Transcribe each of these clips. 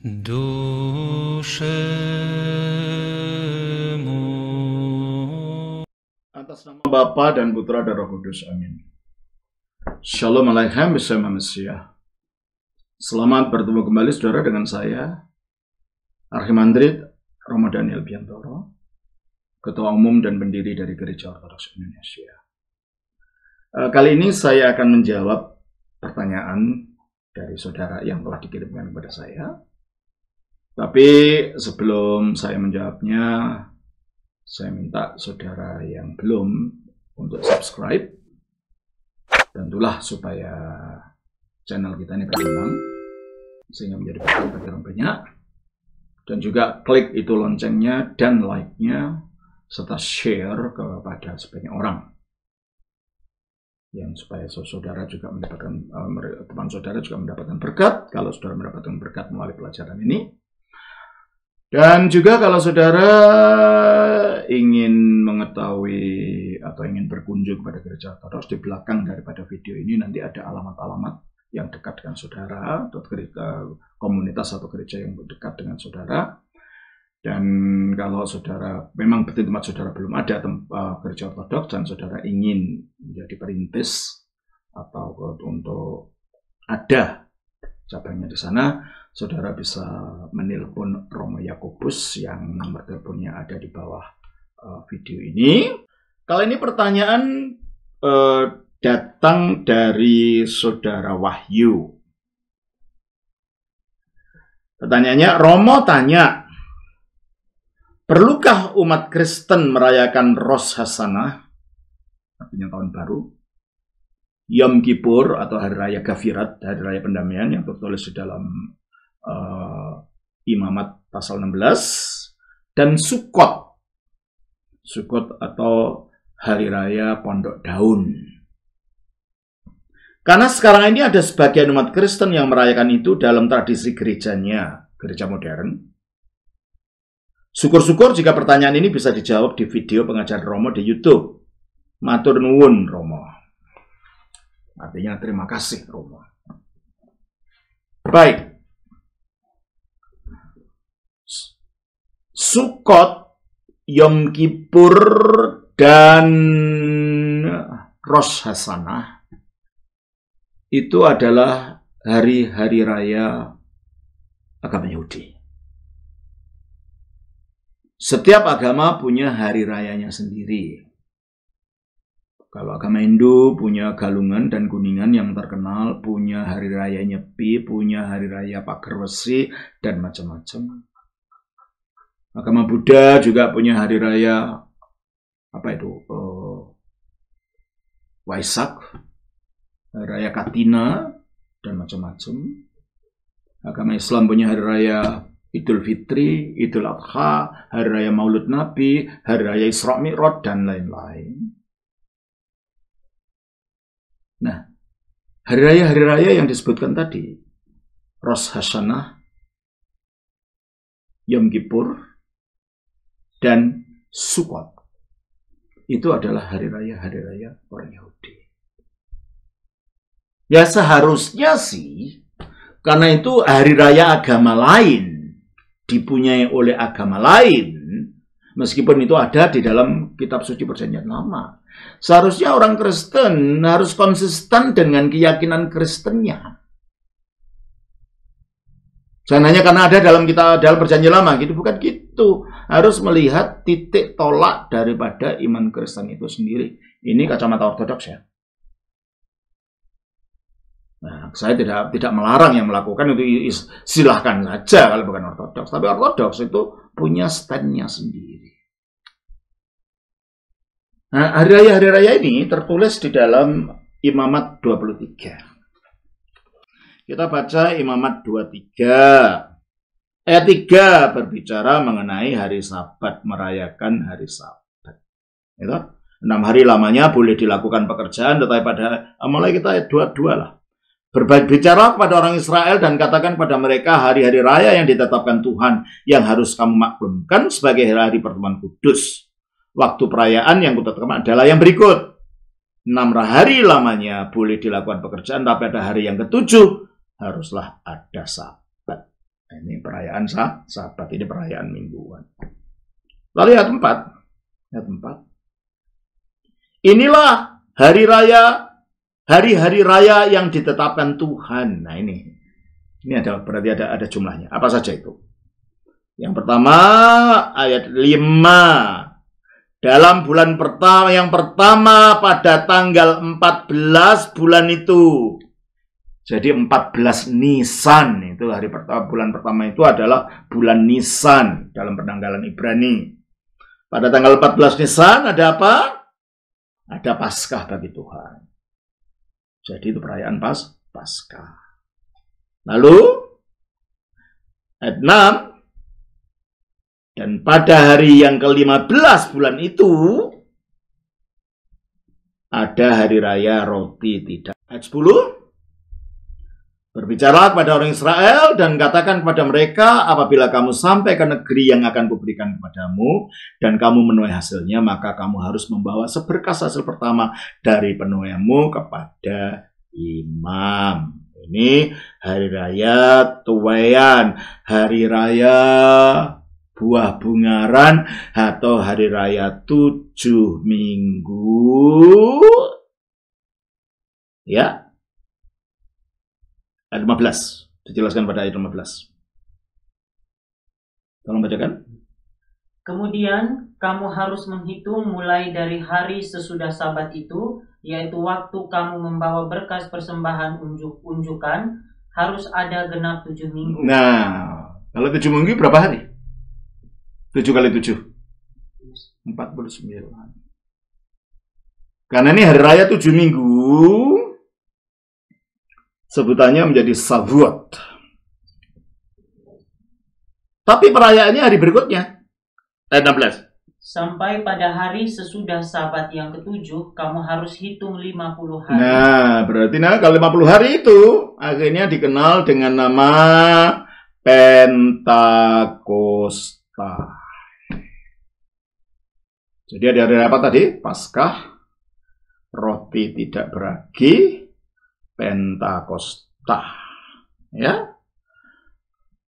Dushemu. Atas nama Bapa dan Putra dan Roh Kudus, amin. Shalom Aleichem bersama Mesiah. Selamat bertemu kembali saudara dengan saya, Archimandrit Romo Daniel Biantoro, Ketua Umum dan Pendiri dari Gereja Ortodoks Indonesia. Kali ini saya akan menjawab pertanyaan dari saudara yang telah dikirimkan kepada saya. Tapi sebelum saya menjawabnya, saya minta saudara yang belum untuk subscribe, tentulah supaya channel kita ini berkembang sehingga menjadi berkah bagi orang banyak, dan juga klik itu loncengnya dan like-nya serta share kepada sebanyak orang, yang supaya saudara juga mendapatkan teman saudara juga mendapatkan berkat kalau saudara mendapatkan berkat melalui pelajaran ini. Dan juga kalau saudara ingin mengetahui atau ingin berkunjung kepada gereja ortodoks, di belakang daripada video ini nanti ada alamat-alamat yang dekat dengan saudara, atau komunitas atau gereja yang dekat dengan saudara. Dan kalau saudara memang betul tempat saudara belum ada gereja ortodoks dan saudara ingin menjadi perintis atau untuk ada cabangnya di sana, saudara bisa menelpon Romo Yakobus yang nomor teleponnya ada di bawah video ini. Kali ini pertanyaan datang dari saudara Wahyu. Pertanyaannya, Romo tanya, perlukah umat Kristen merayakan Rosh Hashanah, artinya tahun baru, Yom Kippur atau Hari Raya Gafirat, Hari Raya Pendamaian yang tertulis di dalam Imamat pasal 16, dan Sukkot atau Hari Raya Pondok Daun. Karena sekarang ini ada sebagian umat Kristen yang merayakan itu dalam tradisi gerejanya, gereja modern. Syukur-syukur jika pertanyaan ini bisa dijawab di video pengajaran Romo di YouTube. Matur nuwun Romo. Artinya terima kasih Romo. Baik. Sukkot, Yom Kippur, dan Rosh Hashanah itu adalah hari-hari raya agama Yahudi. Setiap agama punya hari rayanya sendiri. Kalau agama Hindu punya Galungan dan Kuningan yang terkenal, punya hari raya Nyepi, punya hari raya Pager Wesi, dan macam-macam. Agama Buddha juga punya hari raya Waisak, hari raya Katina, dan macam-macam. Agama Islam punya hari raya Idul Fitri, Idul Adha, hari raya Maulud Nabi, hari raya Isra Mi'raj, dan lain-lain. Nah, hari raya yang disebutkan tadi, Rosh Hashanah, Yom Kippur, dan Sukkot, itu adalah hari raya orang Yahudi. Ya seharusnya sih, karena itu hari raya agama lain, dipunyai oleh agama lain, meskipun itu ada di dalam kitab suci Perjanjian Lama. Seharusnya orang Kristen harus konsisten dengan keyakinan Kristennya. Jangan hanya karena ada dalam Perjanjian Lama, gitu, bukan gitu. Harus melihat titik tolak daripada iman Kristen itu sendiri. Ini kacamata ortodoks ya. Nah, saya tidak melarang yang melakukan itu, silahkan saja kalau bukan ortodoks. Tapi ortodoks itu punya stand-nya sendiri. Nah, hari raya ini tertulis di dalam Imamat 23. Kita baca Imamat 23. Ayat 3 berbicara mengenai hari Sabat, merayakan hari Sabat. Itu 6 hari lamanya boleh dilakukan pekerjaan, tetapi pada mulai kita ayat 22 lah. Berbicara kepada orang Israel dan katakan pada mereka hari-hari raya yang ditetapkan Tuhan yang harus kamu maklumkan sebagai hari pertemuan kudus. Waktu perayaan yang kutetapkan adalah yang berikut. 6 hari lamanya boleh dilakukan pekerjaan, tapi pada hari yang ke-7 haruslah ada Sabat. Ini perayaan Sabat, ini perayaan mingguan. Lalu ayat 4. Inilah hari-hari raya yang ditetapkan Tuhan. Nah ini berarti ada jumlahnya. Apa saja itu? Yang pertama ayat 5. Dalam bulan yang pertama pada tanggal 14 bulan itu. Jadi 14 Nisan itu hari pertama, bulan pertama itu adalah bulan Nisan dalam penanggalan Ibrani. Pada tanggal 14 Nisan ada apa? Ada Paskah bagi Tuhan. Jadi itu perayaan Paskah. Lalu ayat 6. Dan pada hari yang ke-15 bulan itu ada hari raya roti tidak. Ayat 10. Berbicara kepada orang Israel dan katakan kepada mereka, apabila kamu sampai ke negeri yang akan kuberikan kepadamu dan kamu menuai hasilnya, maka kamu harus membawa seberkas hasil pertama dari penuaianmu kepada imam. Ini hari raya tuaian, hari raya buah bungaran, atau hari raya 7 minggu. Ya. Ayat 15. Dijelaskan pada ayat 15. Tolong bacakan. Kemudian kamu harus menghitung mulai dari hari sesudah Sabat itu, yaitu waktu kamu membawa berkas persembahan unjuk-unjukan, harus ada genap 7 minggu. Nah, kalau 7 minggu berapa hari? 7 kali 7. 49. Karena ini hari raya 7 minggu, sebutannya menjadi Shavuot. Tapi perayaannya hari berikutnya. Ayat 16. Sampai pada hari sesudah Sabat yang ke-7, kamu harus hitung 50 hari. Nah, berarti kalau 50 hari itu akhirnya dikenal dengan nama Pentakosta. Jadi ada hari apa tadi? Paskah, roti tidak beragi, Pentakosta. Ya.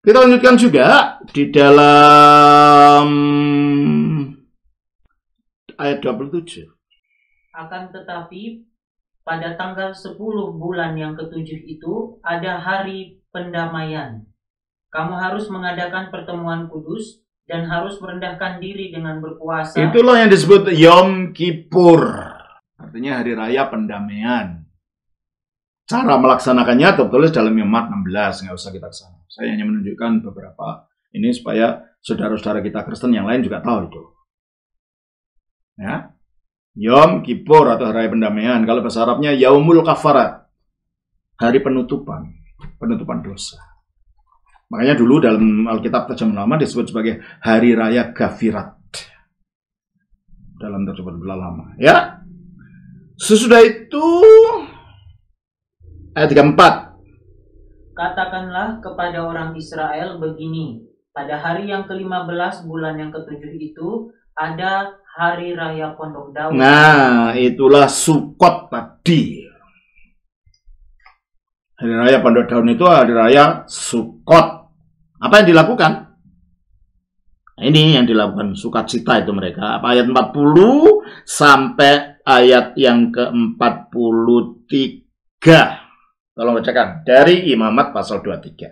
Kita lanjutkan juga di dalam ayat 27. Akan tetapi pada tanggal 10 bulan yang ke-7 itu ada hari pendamaian. Kamu harus mengadakan pertemuan kudus dan harus merendahkan diri dengan berpuasa. Itulah yang disebut Yom Kippur. Artinya hari raya pendamaian. Cara melaksanakannya tertulis dalam Yomat 16, nggak usah kita kesana. Saya hanya menunjukkan beberapa ini supaya saudara-saudara kita Kristen yang lain juga tahu itu. Ya, Yom Kippur atau hari pendamaian. Kalau bahasa Arabnya Yaumul Kafarat, hari penutupan dosa. Makanya dulu dalam Alkitab Terjemahan Lama disebut sebagai hari raya Gafirat dalam Terjemahan Lama. Ya, sesudah itu ayat 34. Katakanlah kepada orang Israel begini, pada hari yang ke-15 bulan yang ke-7 itu ada hari raya Pondok Daun. Nah, itulah Sukot tadi. Hari raya Pondok Daun itu hari raya Sukot. Apa yang dilakukan? Nah, ini yang dilakukan sukacita itu mereka. Ayat 40 sampai ayat yang ke-43. Tolong bacakan dari Imamat pasal 23.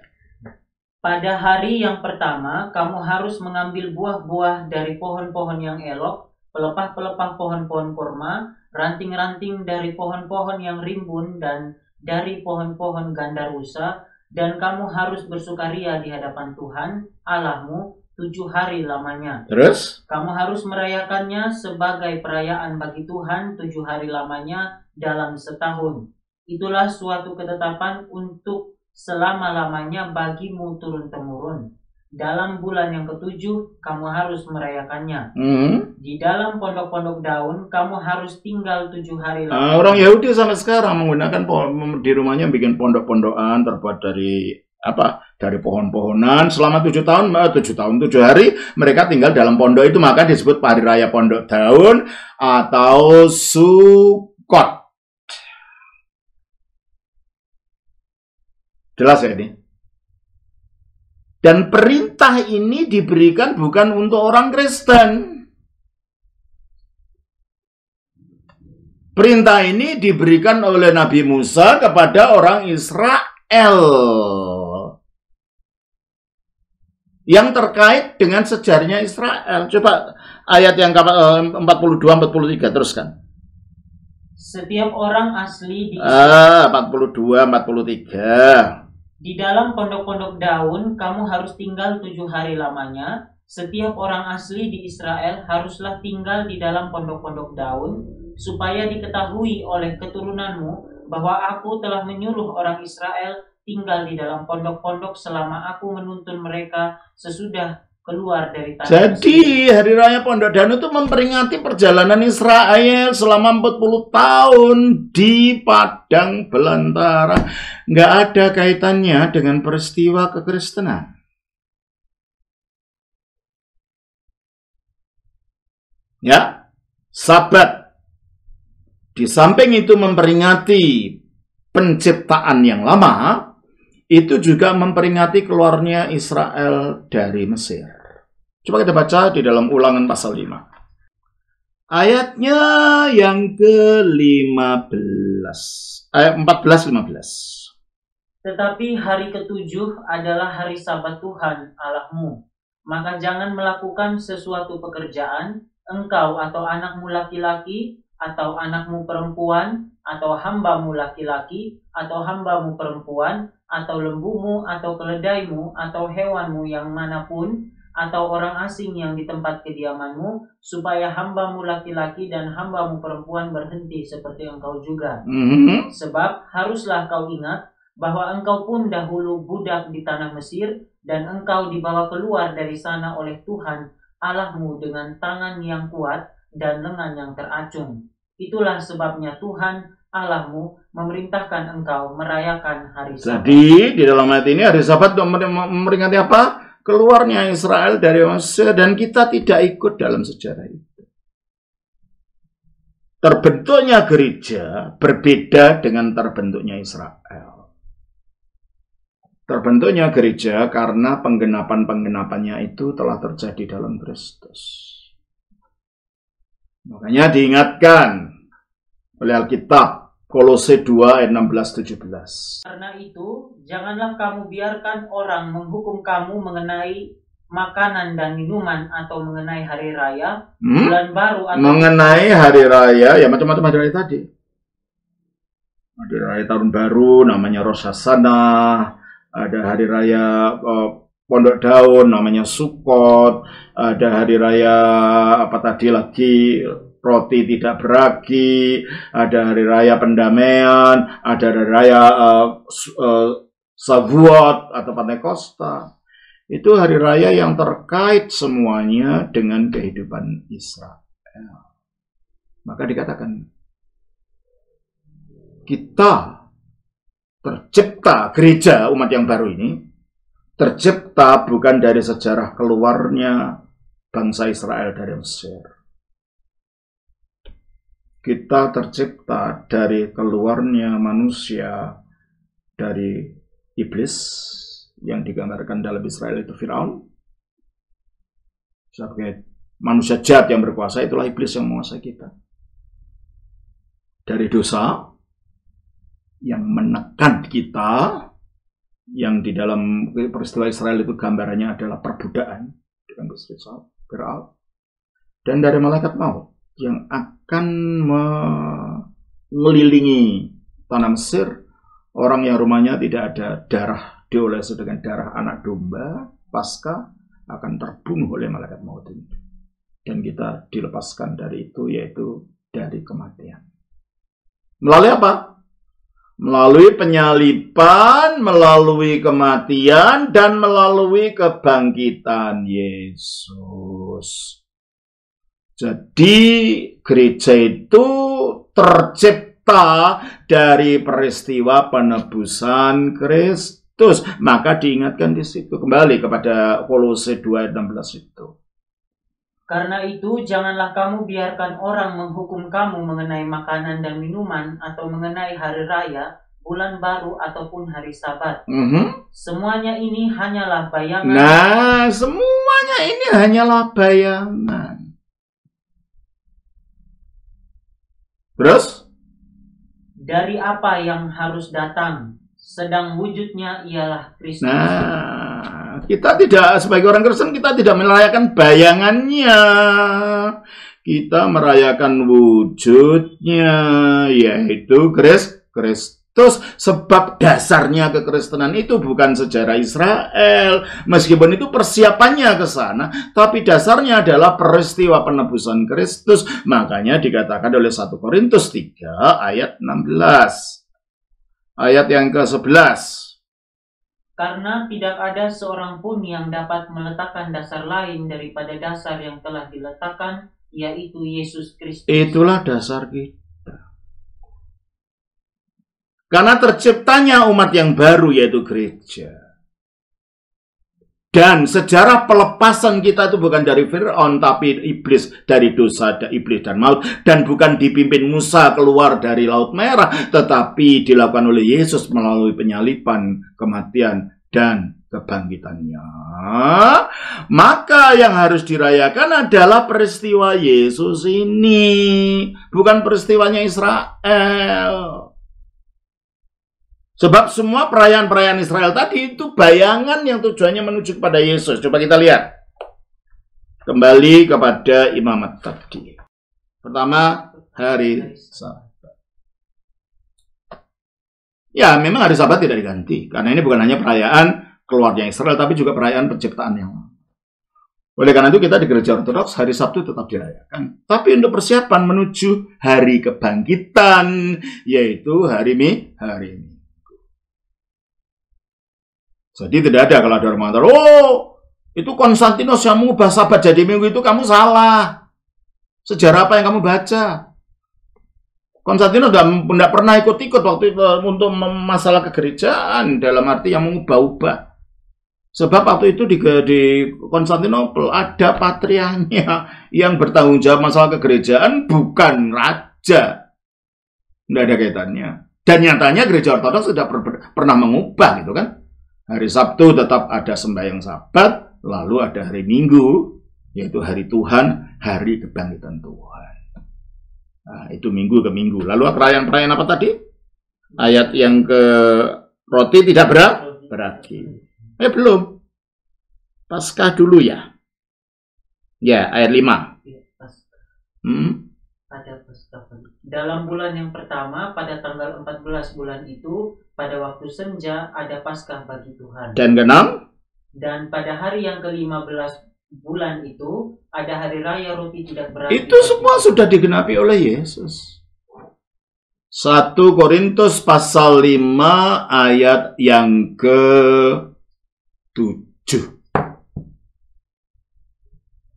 Pada hari yang pertama, kamu harus mengambil buah-buah dari pohon-pohon yang elok, pelepah-pelepah pohon-pohon korma, ranting-ranting dari pohon-pohon yang rimbun, dan dari pohon-pohon gandarusa, dan kamu harus bersukaria di hadapan Tuhan, Allahmu, 7 hari lamanya. Terus? Kamu harus merayakannya sebagai perayaan bagi Tuhan 7 hari lamanya dalam setahun. Itulah suatu ketetapan untuk selama-lamanya bagimu turun-temurun. Dalam bulan yang ke-7, kamu harus merayakannya. Di dalam pondok-pondok daun, kamu harus tinggal 7 hari lamanya. Orang Yahudi sampai sekarang menggunakan di rumahnya bikin pondok-pondokan terbuat dari dari pohon-pohonan selama 7 hari mereka tinggal dalam pondok itu, maka disebut hari raya Pondok Daun atau Sukot. Jelas ya ini? Dan perintah ini diberikan bukan untuk orang Kristen. Perintah ini diberikan oleh Nabi Musa kepada orang Israel yang terkait dengan sejarahnya Israel. Coba ayat yang 42-43 teruskan. Setiap orang asli di 42-43. Di dalam pondok-pondok daun kamu harus tinggal 7 hari lamanya. Setiap orang asli di Israel haruslah tinggal di dalam pondok-pondok daun, supaya diketahui oleh keturunanmu bahwa aku telah menyuruh orang Israel tinggal di dalam pondok-pondok selama aku menuntun mereka sesudah keluar dari tanah Jadi hari raya Pondok Daun itu memperingati perjalanan Israel selama 40 tahun di padang belantara. Nggak ada kaitannya dengan peristiwa kekristenan. Ya, Sabat. Di samping itu memperingati penciptaan yang lama, itu juga memperingati keluarnya Israel dari Mesir. Coba kita baca di dalam Ulangan pasal 5. Ayatnya yang ke-15. Ayat 14-15. Tetapi hari ketujuh adalah hari Sabat Tuhan Allahmu. Maka jangan melakukan sesuatu pekerjaan, engkau atau anakmu laki-laki, atau anakmu perempuan, atau hambamu laki-laki, atau hambamu perempuan, atau lembumu, atau keledaimu, atau hewanmu yang manapun, atau orang asing yang di tempat kediamanmu, supaya hambamu laki-laki dan hambamu perempuan berhenti seperti engkau juga. Sebab haruslah kau ingat bahwa engkau pun dahulu budak di tanah Mesir, dan engkau dibawa keluar dari sana oleh Tuhan Allahmu dengan tangan yang kuat dan lengan yang teracung. Itulah sebabnya Tuhan Allahmu memerintahkan engkau merayakan hari Sabat. Jadi di dalam ayat ini hari Sabat memperingati apa? Keluarnya Israel dari Mesir, dan kita tidak ikut dalam sejarah itu. Terbentuknya gereja berbeda dengan terbentuknya Israel. Terbentuknya gereja karena penggenapan-penggenapannya itu telah terjadi dalam Kristus. Makanya diingatkan oleh Alkitab, Kolose 2 ayat 16-17. Karena itu, janganlah kamu biarkan orang menghukum kamu mengenai makanan dan minuman, atau mengenai hari raya, bulan baru, atau mengenai hari raya, ya macam-macam hari raya tadi. Hari raya tahun baru namanya Rosh Hashanah, ada hari raya Pondok Daun namanya Sukkot, ada hari raya apa tadi lagi, roti tidak beragi, ada hari raya pendamaian, ada hari raya Shavuot atau Pentakosta. Itu hari raya yang terkait semuanya dengan kehidupan Israel. Maka dikatakan kita tercipta, gereja umat yang baru ini tercipta bukan dari sejarah keluarnya bangsa Israel dari Mesir. Kita tercipta dari keluarnya manusia dari iblis yang digambarkan dalam Israel itu Firaun. Sebagai manusia jahat yang berkuasa, itulah iblis yang menguasai kita. Dari dosa yang menekan kita, yang di dalam peristiwa Israel itu gambarannya adalah perbudakan dengan Firaun, dan dari malaikat maut yang akan mengelilingi tanah Mesir, orang yang rumahnya tidak ada darah diolesi dengan darah anak domba Paskah akan terbunuh oleh malaikat maut ini, dan kita dilepaskan dari itu, yaitu dari kematian. Melalui apa? Melalui penyaliban, melalui kematian, dan melalui kebangkitan Yesus. Jadi gereja itu tercipta dari peristiwa penebusan Kristus. Maka diingatkan di situ kembali kepada Kolose 2 ayat 16 itu. Karena itu, janganlah kamu biarkan orang menghukum kamu mengenai makanan dan minuman, atau mengenai hari raya, bulan baru ataupun hari Sabat. Mhm. Semuanya ini hanyalah bayangan Nah, semuanya ini hanyalah bayangan. Terus? dari apa yang harus datang, sedang wujudnya ialah Kristus. Nah, kita tidak, sebagai orang Kristen, kita tidak merayakan bayangannya. Kita merayakan wujudnya, yaitu Kristus. Sebab dasarnya kekristenan itu bukan sejarah Israel. Meskipun itu persiapannya ke sana, tapi dasarnya adalah peristiwa penebusan Kristus. Makanya dikatakan oleh 1 Korintus 3 ayat 16. Ayat yang ke-11. Karena tidak ada seorang pun yang dapat meletakkan dasar lain daripada dasar yang telah diletakkan, yaitu Yesus Kristus. Itulah dasar kita. Karena terciptanya umat yang baru, yaitu gereja. Dan sejarah pelepasan kita itu bukan dari Fir'aun, tapi iblis, dari dosa iblis dan maut. Dan bukan dipimpin Musa keluar dari Laut Merah, tetapi dilakukan oleh Yesus melalui penyaliban, kematian, dan kebangkitannya. Maka yang harus dirayakan adalah peristiwa Yesus ini, bukan peristiwanya Israel. Sebab semua perayaan-perayaan Israel tadi itu bayangan yang tujuannya menuju kepada Yesus. Coba kita lihat. Kembali kepada imamat tadi. Pertama, hari Sabat. Ya, memang hari Sabat tidak diganti. Karena ini bukan hanya perayaan keluarnya Israel, tapi juga perayaan penciptaan yang lama. Oleh karena itu kita di Gereja Ortodoks hari Sabtu tetap dirayakan. Tapi untuk persiapan menuju hari kebangkitan, yaitu hari ini. Jadi tidak ada kalau ada orang mengatakan, oh itu Konstantinus yang mengubah Sabat jadi Minggu, itu kamu salah. Sejarah apa yang kamu baca? Konstantinus tidak pernah ikut-ikut waktu itu untuk masalah kegerejaan, dalam arti yang mengubah-ubah. Sebab waktu itu di Konstantinopel ada patrianya yang bertanggung jawab masalah kegerejaan, bukan raja. Tidak ada kaitannya. Dan nyatanya Gereja Ortodoks sudah pernah mengubah gitu kan. Hari Sabtu tetap ada sembahyang Sabat, lalu ada hari Minggu, yaitu hari Tuhan, hari kebangkitan Tuhan. Nah, itu minggu ke minggu. Lalu perayaan-perayaan apa tadi? Ayat yang ke roti tidak beragi. Belum. Paskah dulu ya. Ya, ayat 5. Dalam bulan yang pertama, pada tanggal 14 bulan itu, pada waktu senja, ada Paskah bagi Tuhan. Dan ke-6. Dan pada hari yang ke-15 bulan itu, ada hari raya roti tidak beragi. Itu semua sudah digenapi oleh Yesus. 1 Korintus pasal 5 ayat yang ke-7.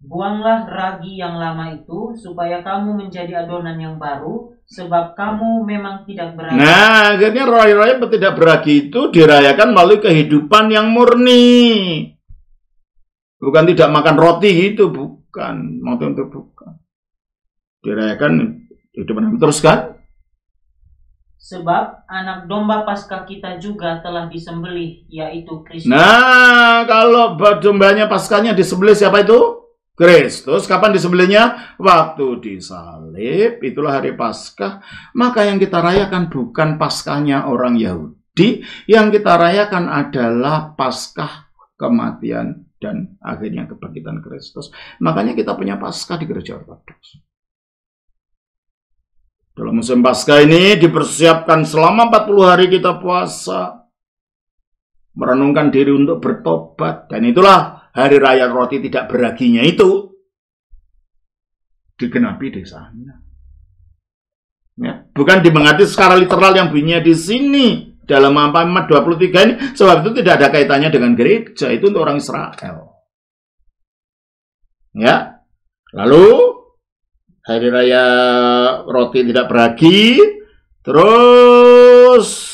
Buanglah ragi yang lama itu, supaya kamu menjadi adonan yang baru, sebab kamu memang tidak beragi. Nah, akhirnya raya-raya tidak beragi itu dirayakan melalui kehidupan yang murni. Bukan tidak makan roti gitu, bukan. Maksudnya bukan. Dirayakan kehidupan yang teruskan. Sebab anak domba Paskah kita juga telah disembelih, yaitu Kristus. Nah, kalau dombanya Paskahnya disembelih siapa itu? Kristus. Kapan disembelihnya? Waktu disalib. Itulah hari Paskah. Maka yang kita rayakan bukan Paskahnya orang Yahudi. Yang kita rayakan adalah Paskah kematian dan akhirnya kebangkitan Kristus. Makanya kita punya Paskah di Gereja Ortodoks. Dalam musim Paskah ini dipersiapkan selama 40 hari kita puasa. Merenungkan diri untuk bertobat. Dan itulah hari raya roti tidak beraginya itu digenapi di sana. Ya, bukan dimengerti secara literal yang bunyinya di sini dalam Ampat 23 ini, sebab itu tidak ada kaitannya dengan gereja, itu untuk orang Israel. Ya, lalu hari raya roti tidak beragi, terus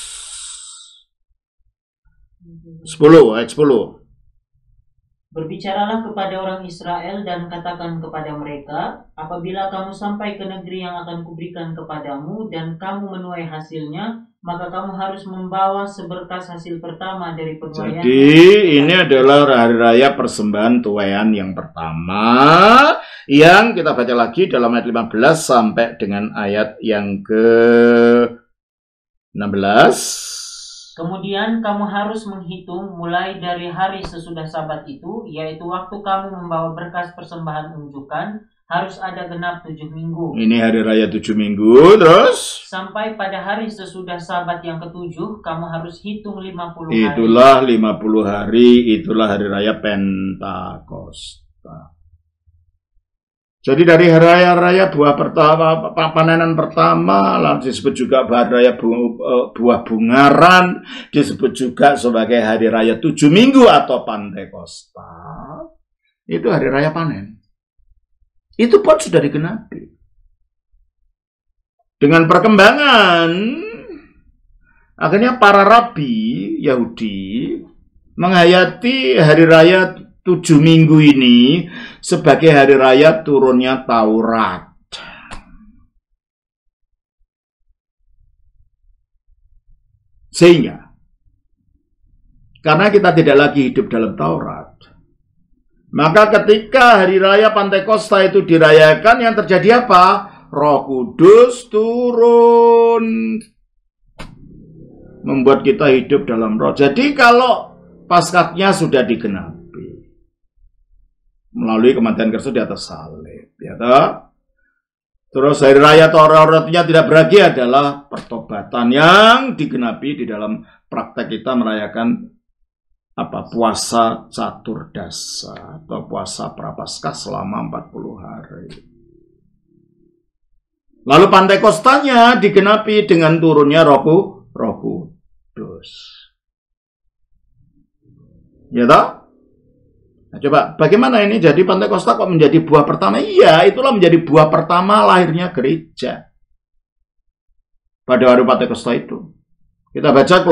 10 ayat 10. Berbicaralah kepada orang Israel dan katakan kepada mereka, apabila kamu sampai ke negeri yang akan kuberikan kepadamu dan kamu menuai hasilnya, maka kamu harus membawa seberkas hasil pertama dari penuaian. Jadi ini adalah hari raya persembahan tuaian yang pertama, yang kita baca lagi dalam ayat 15 sampai dengan ayat yang ke-16. Kemudian kamu harus menghitung mulai dari hari sesudah Sabat itu, yaitu waktu kamu membawa berkas persembahan unjukan, harus ada genap 7 minggu. Ini hari raya 7 minggu, terus sampai pada hari sesudah Sabat yang ke-7, kamu harus hitung 50 hari. Itulah 50 hari, itulah hari raya Pentakosta. Jadi dari hari raya buah pertama, panenan pertama, lalu disebut juga hari raya buah bungaran, disebut juga sebagai hari raya 7 minggu atau Pentakosta. Itu hari raya panen. Itu pun sudah digenapi. Dengan perkembangan, akhirnya para rabi Yahudi menghayati hari raya 7 minggu ini sebagai hari raya turunnya Taurat. Sehingga, karena kita tidak lagi hidup dalam Taurat, maka ketika hari raya Pentakosta itu dirayakan, yang terjadi apa? Roh Kudus turun, membuat kita hidup dalam roh. Jadi kalau Paskahnya sudah digenapi melalui kematian Kristus di atas salib, ya toh? Terus hari raya Tauratnya tidak beragi adalah pertobatan yang digenapi di dalam praktek kita merayakan puasa catur dasa atau puasa prapaskah selama 40 hari. Lalu Pentekostanya digenapi dengan turunnya Roh Kudus. Ya toh? Nah, coba bagaimana ini jadi Pentakosta kok menjadi buah pertama? Iya, itulah menjadi buah pertama lahirnya gereja. Pada hari Pentakosta itu. Kita baca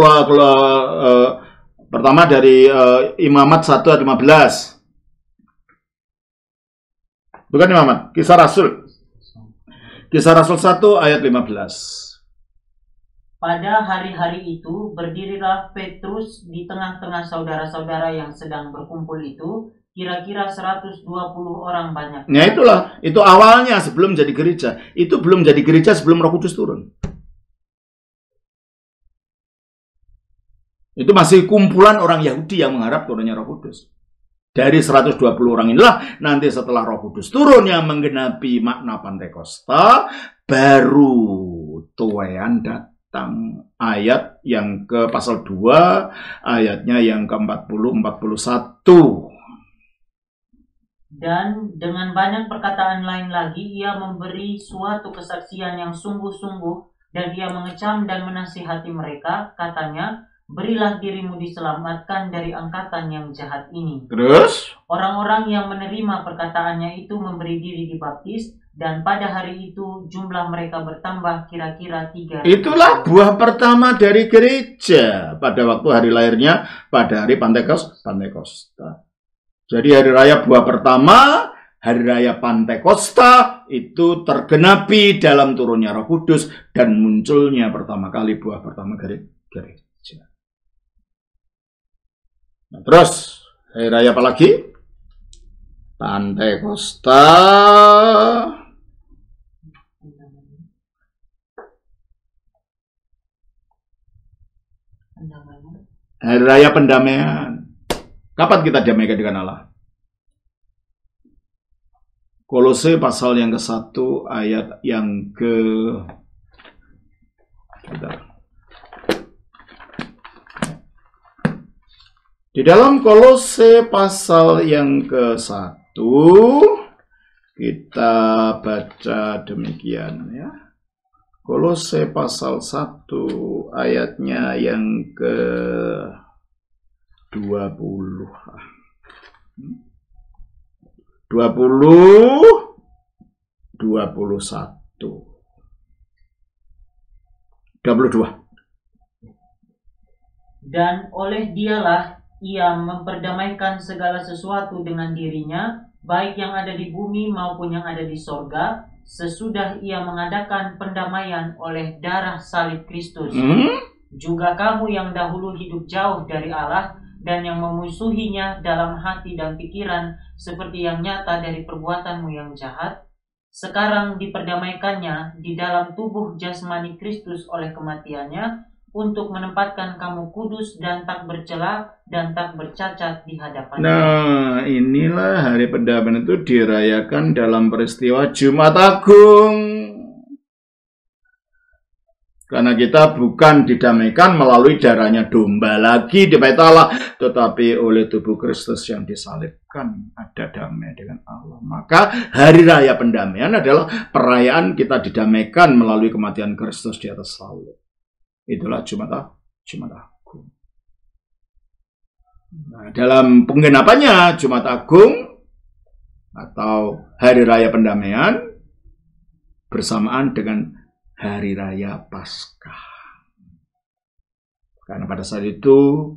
pertama dari Imamat 1 ayat 15. Bukan Imamat, Kisah Rasul. Kisah Rasul 1 ayat 15. Pada hari-hari itu berdirilah Petrus di tengah-tengah saudara-saudara yang sedang berkumpul itu, kira-kira 120 orang banyak. Nah itulah, itu awalnya sebelum jadi gereja. Itu belum jadi gereja sebelum Roh Kudus turun. Itu masih kumpulan orang Yahudi yang mengharap turunnya Roh Kudus. Dari 120 orang inilah nanti setelah Roh Kudus turun yang menggenapi makna Pentakosta, baru tuaian datang. Ayat yang ke pasal 2, ayatnya yang ke-40-41. Dan dengan banyak perkataan lain lagi, ia memberi suatu kesaksian yang sungguh-sungguh, dan ia mengecam dan menasihati mereka, katanya, berilah dirimu diselamatkan dari angkatan yang jahat ini. Terus? Orang-orang yang menerima perkataannya itu memberi diri dibaptis, dan pada hari itu jumlah mereka bertambah kira-kira 3.000. Itulah buah pertama dari gereja pada waktu hari lahirnya pada hari Pentakosta. Jadi hari raya buah pertama, hari raya Pentakosta itu tergenapi dalam turunnya Roh Kudus dan munculnya pertama kali buah pertama gereja. Nah, terus hari raya apa lagi? Pentakosta. Hari raya pendamaian. Kapan kita damaikan dengan Allah? Kolose pasal yang ke-1 ayat yang ke Di dalam Kolose pasal yang ke-1 kita baca demikian ya. Kolose pasal 1 ayatnya yang ke-20. 21. Dan oleh dialah ia memperdamaikan segala sesuatu dengan dirinya, baik yang ada di bumi maupun yang ada di sorga, sesudah ia mengadakan pendamaian oleh darah salib Kristus. Juga kamu yang dahulu hidup jauh dari Allah dan yang memusuhinya dalam hati dan pikiran seperti yang nyata dari perbuatanmu yang jahat, sekarang diperdamaikannya di dalam tubuh jasmani Kristus oleh kematiannya, untuk menempatkan kamu kudus dan tak bercela dan tak bercacat di hadapannya. Nah, inilah hari pendamaian itu dirayakan dalam peristiwa Jumat Agung. Karena kita bukan didamaikan melalui darahnya domba lagi di bait Allah, tetapi oleh tubuh Kristus yang disalibkan ada damai dengan Allah. Maka hari raya pendamaian adalah perayaan kita didamaikan melalui kematian Kristus di atas salib. Itulah Jumat Agung. Nah, dalam penggenapannya Jumat Agung atau hari raya pendamaian bersamaan dengan hari raya Paskah. Karena pada saat itu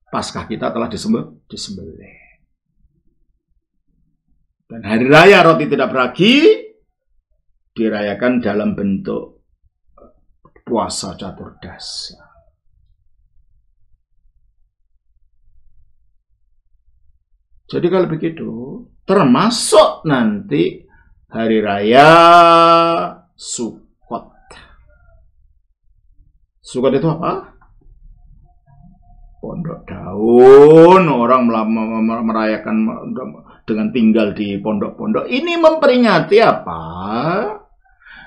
Paskah kita telah disembelih. Dan hari raya roti tidak beragi dirayakan dalam bentuk puasa caturdas. Jadi kalau begitu, termasuk nanti hari raya Sukot. Sukot itu apa? Pondok daun, orang merayakan dengan tinggal di pondok-pondok. Ini memperingati apa?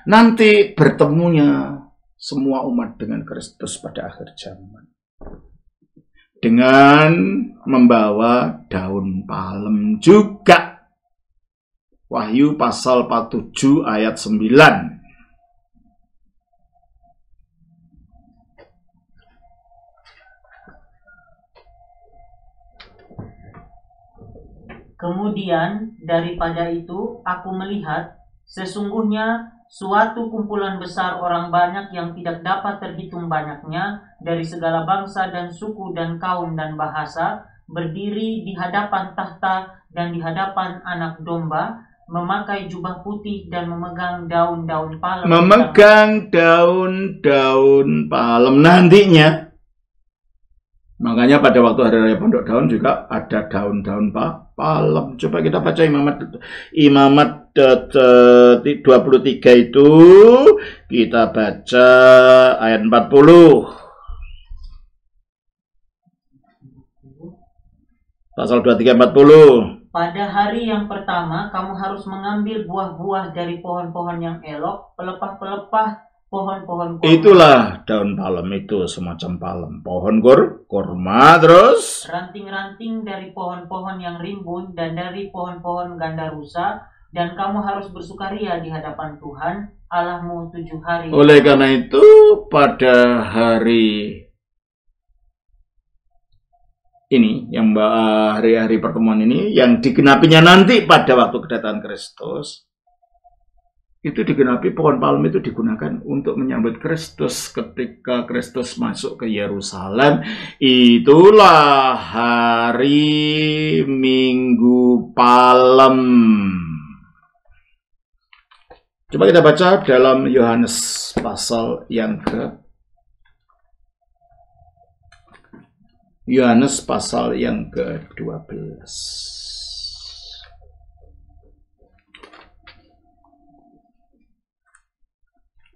Nanti bertemunya semua umat dengan Kristus pada akhir zaman. Dengan membawa daun palem juga. Wahyu pasal 47 ayat 9. Kemudian daripada itu aku melihat sesungguhnya suatu kumpulan besar orang banyak yang tidak dapat terhitung banyaknya dari segala bangsa dan suku dan kaum dan bahasa berdiri di hadapan tahta dan di hadapan anak domba, memakai jubah putih dan memegang daun-daun palem. Memegang daun-daun palem nantinya. Makanya pada waktu hari raya Pondok Daun juga ada daun-daun palem. Coba kita baca Imamat 23 itu, kita baca ayat 40. Pasal 23:40. Pada hari yang pertama kamu harus mengambil buah-buah dari pohon-pohon yang elok, pelepah-pelepah pohon-pohon kurma. Itulah daun palem itu, semacam palem. Pohon kurma, terus ranting-ranting dari pohon-pohon yang rimbun dan dari pohon-pohon gandarusa, dan kamu harus bersukaria di hadapan Tuhan Allahmu 7 hari. Oleh karena itu pada hari ini, yang hari-hari pertemuan ini, yang digenapinya nanti pada waktu kedatangan Kristus, itu digenapi, pohon palem itu digunakan untuk menyambut Kristus ketika Kristus masuk ke Yerusalem. Itulah hari Minggu Palem. Coba kita baca dalam Yohanes pasal yang ke-12.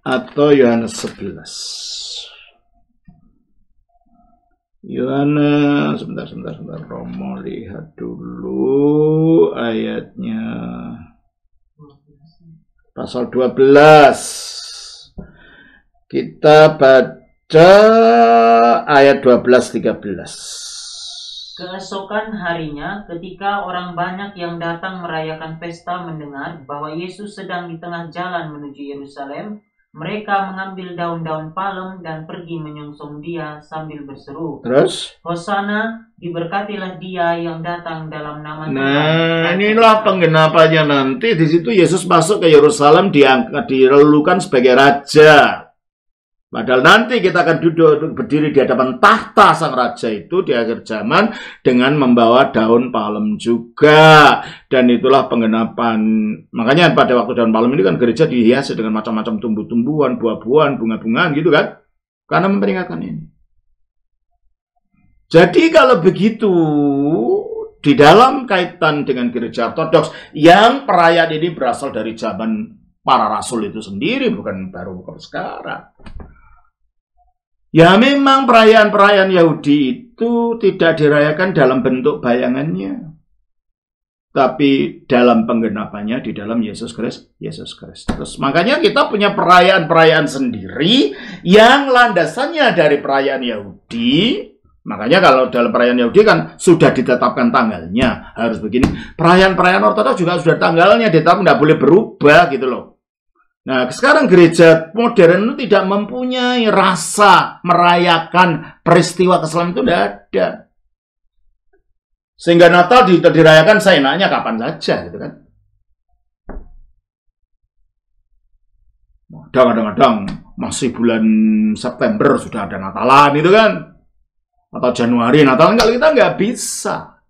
Atau Yohanes 11. Yohanes, sebentar. Romo lihat dulu ayatnya. Pasal 12. Kita baca ayat 12-13. Keesokan harinya, ketika orang banyak yang datang merayakan pesta mendengar bahwa Yesus sedang di tengah jalan menuju Yerusalem, mereka mengambil daun-daun palem dan pergi menyongsong dia sambil berseru, terus, Hosana, diberkatilah dia yang datang dalam nama Tuhan. Nah, inilah penggenapannya nanti. Di situ Yesus masuk ke Yerusalem, dilulukan sebagai raja. Padahal nanti kita akan duduk berdiri di hadapan tahta sang raja itu di akhir zaman dengan membawa daun palem juga. Dan itulah penggenapan. Makanya pada waktu daun palem ini kan gereja dihiasi dengan macam-macam tumbuh-tumbuhan, buah-buahan, bunga-bungaan gitu kan. Karena memperingatkan ini. Jadi kalau begitu, di dalam kaitan dengan gereja ortodoks, yang perayaan ini berasal dari zaman para rasul itu sendiri, bukan baru sekarang. Ya memang perayaan-perayaan Yahudi itu tidak dirayakan dalam bentuk bayangannya, tapi dalam penggenapannya di dalam Yesus Kristus. Makanya kita punya perayaan-perayaan sendiri yang landasannya dari perayaan Yahudi. Makanya kalau dalam perayaan Yahudi kan sudah ditetapkan tanggalnya, harus begini. Perayaan-perayaan Ortodoks juga sudah tanggalnya, ditetapkan, tidak boleh berubah gitu loh. Nah, sekarang gereja modern itu tidak mempunyai rasa merayakan peristiwa keselamatan, itu tidak ada. Sehingga Natal dirayakan seenaknya kapan saja, gitu kan. Kadang-kadang masih bulan September sudah ada Natalan, itu kan. Atau Januari Natalan, kalau kita nggak bisa.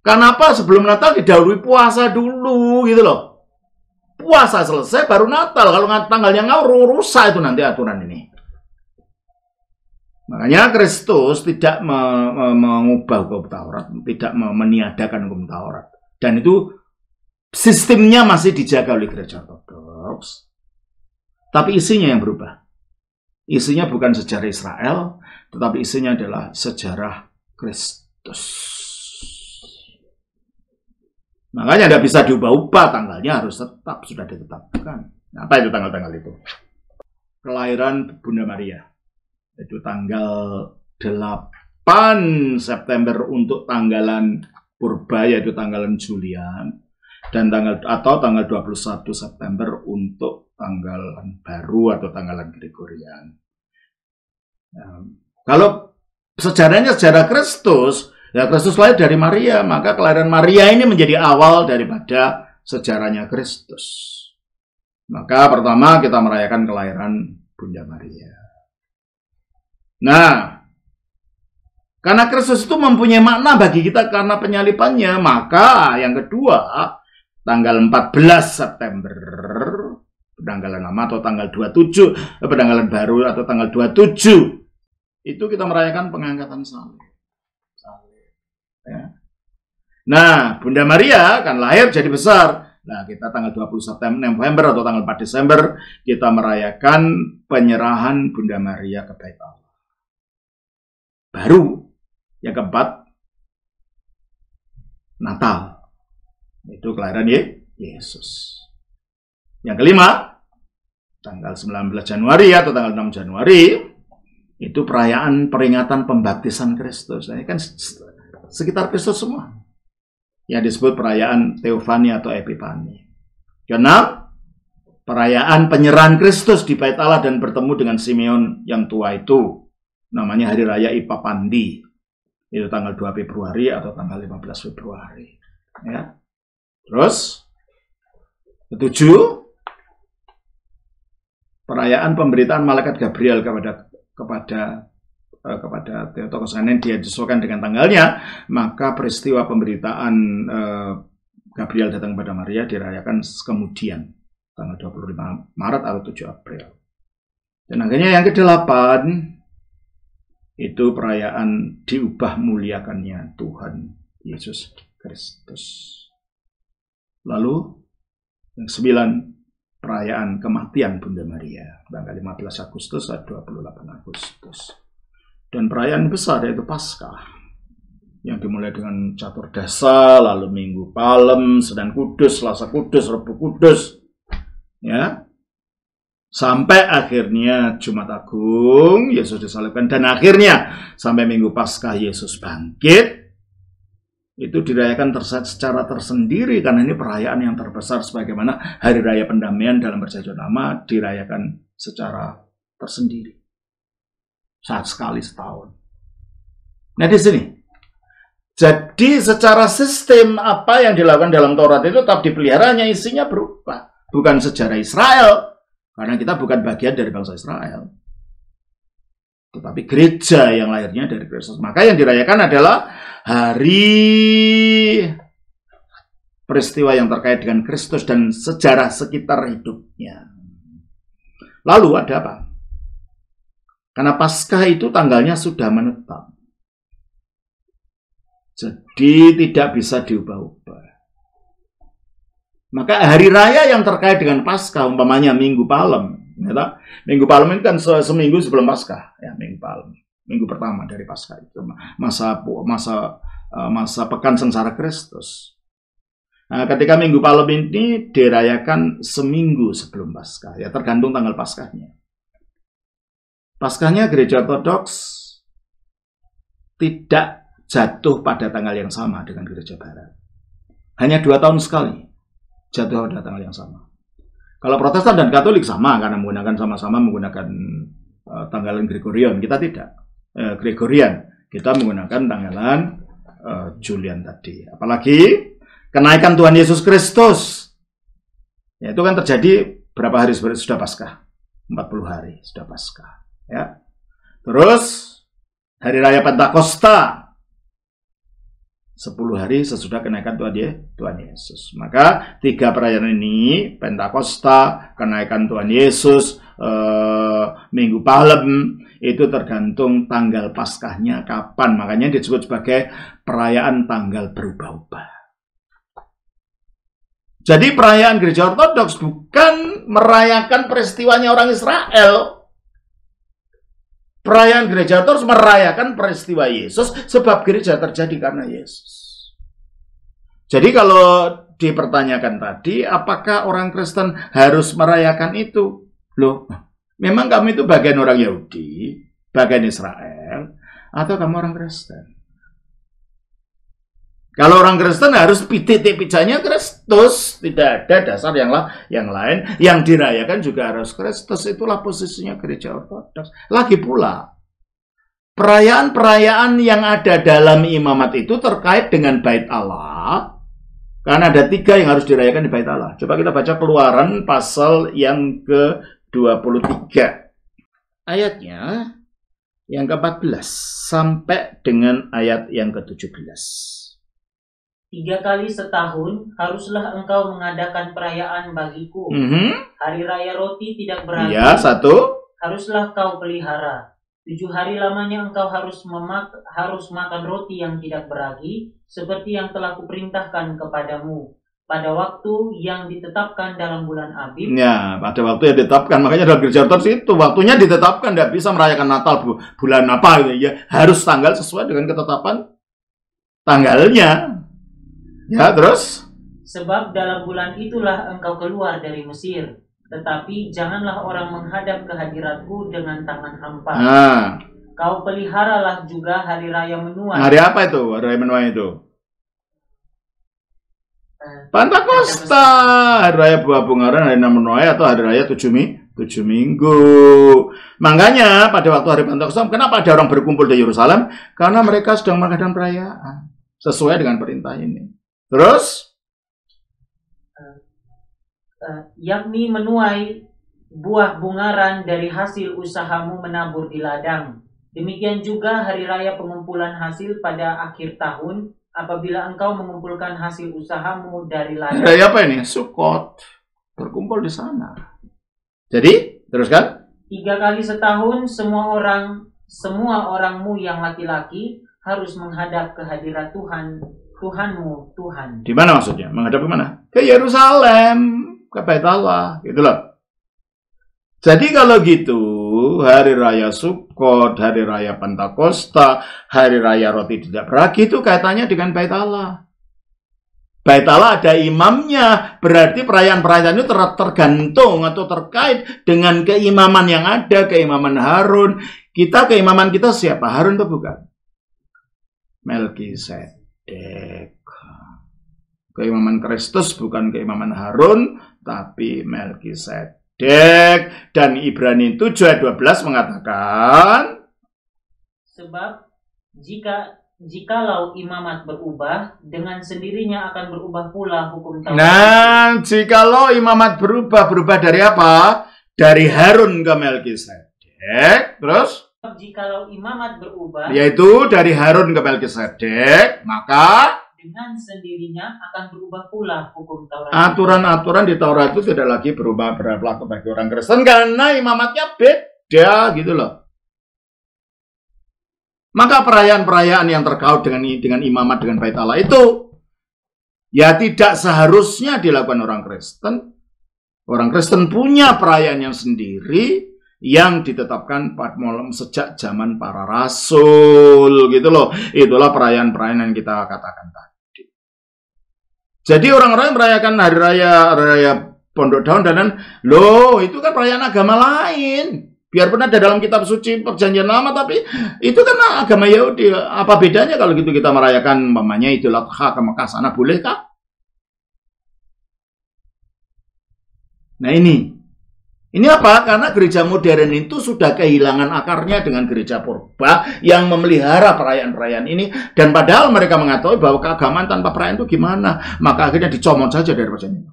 Kenapa sebelum Natal didahului puasa dulu, gitu loh. Puasa selesai baru Natal. Kalau tanggalnya ngawur, rusak itu nanti aturan ini. Makanya Kristus tidak mengubah hukum Taurat, tidak meniadakan hukum Taurat. Dan itu sistemnya masih dijaga oleh gereja ortodoks. Tapi isinya yang berubah. Isinya bukan sejarah Israel, tetapi isinya adalah sejarah Kristus. Makanya tidak bisa diubah-ubah, tanggalnya harus tetap, sudah ditetapkan. Apa itu tanggal-tanggal itu? Kelahiran Bunda Maria. Itu tanggal 8 September untuk tanggalan Purba, yaitu tanggalan Julian. Dan tanggal 21 September untuk tanggalan baru atau tanggalan Gregorian. Nah, kalau sejarahnya sejarah Kristus, ya Kristus lahir dari Maria, maka kelahiran Maria ini menjadi awal daripada sejarahnya Kristus. Maka pertama kita merayakan kelahiran Bunda Maria. Nah, karena Kristus itu mempunyai makna bagi kita karena penyalibannya, maka yang kedua, tanggal 14 September, penanggalan lama atau tanggal 27, penanggalan baru atau tanggal 27, itu kita merayakan pengangkatan salib. Ya. Nah, Bunda Maria kan lahir jadi besar. Nah, kita tanggal 20 November atau tanggal 4 Desember kita merayakan penyerahan Bunda Maria ke Bait Allah. Baru yang keempat, Natal. Itu kelahiran Yesus. Yang kelima, tanggal 19 Januari atau tanggal 6 Januari itu perayaan peringatan pembaptisan Kristus. Ini kan sekitar Kristus semua, yang disebut perayaan Teofani atau Epifani. Keenam, perayaan penyerahan Kristus di Bait Allah dan bertemu dengan Simeon yang tua itu, namanya Hari Raya Ipapandi. Itu tanggal 2 Februari atau tanggal 15 Februari. Ya. Terus, ketujuh, perayaan pemberitaan malaikat Gabriel kepada Theotokos, karena dia disesuaikan dengan tanggalnya, maka peristiwa pemberitaan Gabriel datang kepada Maria dirayakan kemudian tanggal 25 Maret atau 7 April. Dan akhirnya yang ke-8 itu perayaan diubah muliakannya Tuhan Yesus Kristus. Lalu yang 9, perayaan kematian Bunda Maria tanggal 15 Agustus atau 28 Agustus. Dan perayaan besar yaitu Paskah yang dimulai dengan Catur Dasa, lalu Minggu Palem, Senin Kudus, Selasa Kudus, Rebu Kudus, ya, sampai akhirnya Jumat Agung Yesus disalibkan, dan akhirnya sampai Minggu Paskah Yesus bangkit. Itu dirayakan secara tersendiri karena ini perayaan yang terbesar, sebagaimana Hari Raya Pendamaian dalam Perjanjian Lama dirayakan secara tersendiri. Saat sekali setahun. Nah di sini, jadi secara sistem apa yang dilakukan dalam Taurat itu tetap dipelihara, hanya isinya berubah. Bukan sejarah Israel, Karena kita bukan bagian dari bangsa Israel, tetapi gereja yang lahirnya dari Kristus. Maka yang dirayakan adalah hari peristiwa yang terkait dengan Kristus dan sejarah sekitar hidupnya. Lalu ada apa? Karena Paskah itu tanggalnya sudah menetap. Jadi tidak bisa diubah-ubah. Maka hari raya yang terkait dengan Paskah, umpamanya Minggu Palem. Ya, Minggu Palem itu kan seminggu sebelum Paskah. Ya, Minggu Palem. Minggu pertama dari Paskah itu. Masa pekan sengsara Kristus. Nah, ketika Minggu Palem ini dirayakan seminggu sebelum Paskah. Ya, tergantung tanggal Paskahnya. Paskahnya gereja Ortodoks tidak jatuh pada tanggal yang sama dengan gereja Barat. Hanya 2 tahun sekali jatuh pada tanggal yang sama. Kalau Protestan dan Katolik sama karena sama-sama menggunakan tanggalan Gregorian. Kita tidak. Gregorian. Kita menggunakan tanggalan Julian tadi. Apalagi kenaikan Tuhan Yesus Kristus. Ya, itu kan terjadi berapa hari sudah Paskah? 40 hari sudah Paskah. Ya. Terus hari raya Pentakosta 10 hari sesudah kenaikan Tuhan Yesus. Maka 3 perayaan ini, Pentakosta, kenaikan Tuhan Yesus, Minggu Palem, itu tergantung tanggal Paskahnya kapan. Makanya disebut sebagai perayaan tanggal berubah-ubah. Jadi perayaan gereja Ortodoks bukan merayakan peristiwanya orang Israel. Perayaan gereja Ortodoks merayakan peristiwa Yesus, sebab gereja terjadi karena Yesus. Jadi kalau dipertanyakan tadi, apakah orang Kristen harus merayakan itu? Loh, memang kamu itu bagian orang Yahudi, bagian Israel, atau kamu orang Kristen? Kalau orang Kristen harus titik pijanya Kristus, tidak ada dasar yang lain. Yang dirayakan juga harus Kristus. Itulah posisinya gereja Ortodoks. Lagi pula, perayaan-perayaan yang ada dalam imamat itu terkait dengan Bait Allah. Karena ada 3 yang harus dirayakan di Bait Allah. Coba kita baca Keluaran pasal yang ke-23. Ayatnya yang ke-14 sampai dengan ayat yang ke-17. 3 kali setahun haruslah engkau mengadakan perayaan bagiku. Hari raya roti tidak beragi. Ya, 1. Haruslah kau pelihara. 7 hari lamanya engkau harus makan roti yang tidak beragi, seperti yang telah kuperintahkan kepadamu. Pada waktu yang ditetapkan dalam bulan Abib. Ya, pada waktu yang ditetapkan. Makanya dalam gereja Ortodoks itu waktunya ditetapkan. Tidak bisa merayakan Natal bulan apa gitu ya. Harus tanggal sesuai dengan ketetapan tanggalnya. Ya, terus? Sebab dalam bulan itulah engkau keluar dari Mesir. Tetapi janganlah orang menghadap ke hadiratku dengan tangan hampa. Nah. Kau peliharalah juga hari raya menuai. Hari apa itu? Hari raya menuai itu? Pentakosta. Hari raya buah bungaran, hari raya menuai, atau hari raya 7 minggu. Makanya pada waktu hari Pentakosta, kenapa ada orang berkumpul di Yerusalem? Karena mereka sedang mengadakan perayaan. Sesuai dengan perintah ini. Terus? Yakni menuai buah bungaran dari hasil usahamu menabur di ladang. Demikian juga hari raya pengumpulan hasil pada akhir tahun, apabila engkau mengumpulkan hasil usahamu dari ladang. Raya apa ini? Sukot. Berkumpul di sana. Jadi, teruskan? 3 kali setahun semua orangmu yang laki-laki harus menghadap ke hadirat Tuhanmu, Tuhan. Di mana maksudnya? Menghadap ke mana? Ke Yerusalem, ke Bait Allah, gitu loh. Jadi kalau gitu, hari raya Sukkot, hari raya Pentakosta, hari raya roti tidak beragi itu kaitannya dengan Bait Allah. Bait Allah ada imamnya, berarti perayaan-perayaan itu tergantung atau terkait dengan keimaman yang ada, keimaman Harun. Keimaman kita siapa? Harun atau bukan? Melkisedek. Keimaman Kristus bukan keimaman Harun, tapi Melkisedek. Dan Ibrani 7 ayat 12 mengatakan, sebab jikalau imamat berubah, dengan sendirinya akan berubah pula hukum Taurat. Nah, jikalau imamat berubah dari apa? dari Harun ke Melkisedek, terus jikalau imamat berubah, yaitu dari Harun ke Melkisedek, maka dengan sendirinya akan berubah pula hukum Taurat. Aturan-aturan di Taurat itu tidak lagi berlaku bagi orang Kristen karena imamatnya beda gitu loh. Maka perayaan-perayaan yang terkait dengan imamat dengan Bait Allah itu ya tidak seharusnya dilakukan orang Kristen. Orang Kristen punya perayaan yang sendiri yang ditetapkan pada sejak zaman para rasul gitu loh. Itulah perayaan-perayaan yang kita katakan tadi. Jadi orang-orang yang merayakan hari raya Pondok Daun dan loh itu kan perayaan agama lain. Biarpun ada dalam kitab suci Perjanjian Lama, tapi itu kan agama Yahudi. Apa bedanya kalau gitu kita merayakan umpamanya Idul Adha ke Mekah sana, bolehkah? Nah ini apa? Karena gereja modern itu sudah kehilangan akarnya dengan gereja purba yang memelihara perayaan-perayaan ini. Dan padahal mereka mengetahui bahwa keagamaan tanpa perayaan itu gimana. Maka akhirnya dicomot saja dari perjanjian.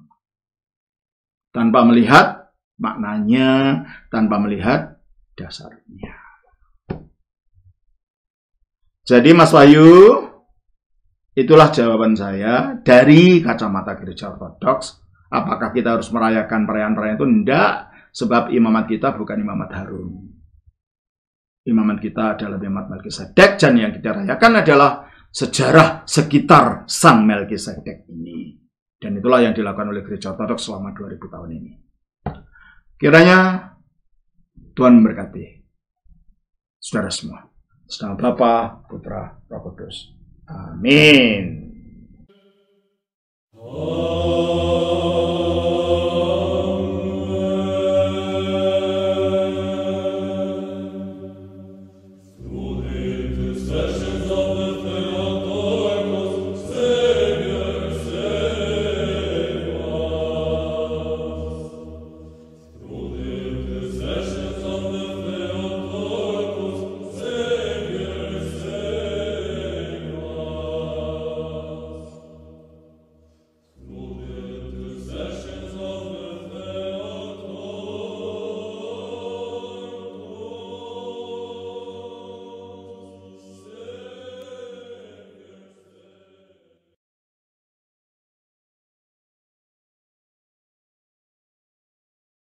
Tanpa melihat maknanya, tanpa melihat dasarnya. Jadi Mas Wahyu, itulah jawaban saya dari kacamata gereja ortodoks. Apakah kita harus merayakan perayaan-perayaan itu? Tidak. Sebab imamat kita bukan imamat Harun. Imamat kita adalah imamat Melkisedek. Dan yang kita rayakan adalah sejarah sekitar Sang Melkisedek ini. Dan itulah yang dilakukan oleh gereja ortodoks selama 2000 tahun ini. Kiranya Tuhan memberkati saudara semua. Nama Bapa, Putra, Roh Kudus. Amin.